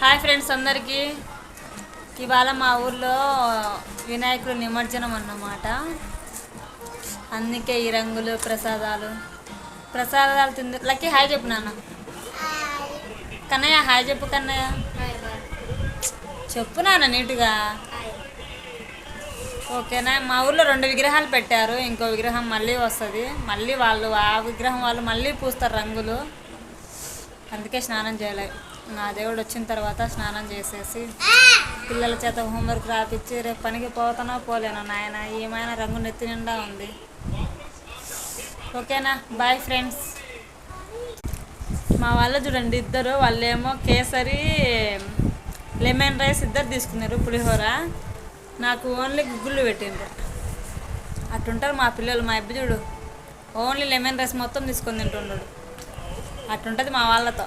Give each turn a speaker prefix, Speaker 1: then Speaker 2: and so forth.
Speaker 1: Hi friends అందరికీ. ఇవాళ మా ఊర్లో వినాయకుడు నిమజ్జనం అన్నమాట. అందుకే ఈ రంగులు ప్రసాదాలు తింది. లక్కీ హాయ్ చెప్పు నాన్న. కన్నయ్య హాయ్ చెప్పు. కన్నయ్య చెప్పు నాన్న నీట్గా. ఓకేనా. మా ఊర్లో 2 విగ్రహాలు పెట్టారు. ఇంకో విగ్రహం మళ్ళీ వస్తుంది. మళ్ళీ ఆ విగ్రహం వాళ్ళు మళ్ళీ పూస్తారు రంగులు. అందుకే స్నానం చేయలేదు. నా దేవుడు వచ్చిన తర్వాత స్నానం చేసేసి పిల్లల చేత హోంవర్క్ రాపిచ్చి రేపు పనికి పోతానో పోలేను నాయన. ఏమైనా రంగు నెత్తి నిండా ఉంది. ఓకేనా. Boyfriends. మా వాళ్ళు చూడండి ఇద్దరు. వాళ్ళేమో కేసరి లెమన్ రైస్ ఇద్దరు తీసుకున్నారు. పులిహోర నాకు ఓన్లీ గుగ్గుళ్ళు పెట్టిండ్రు. అట్టుంటారు మా పిల్లలు. మా అబ్బాయి చూడు ఓన్లీ లెమన్ రైస్ మొత్తం తీసుకొని తింటున్నాడు. అట్టుంటుంది మా వాళ్ళతో.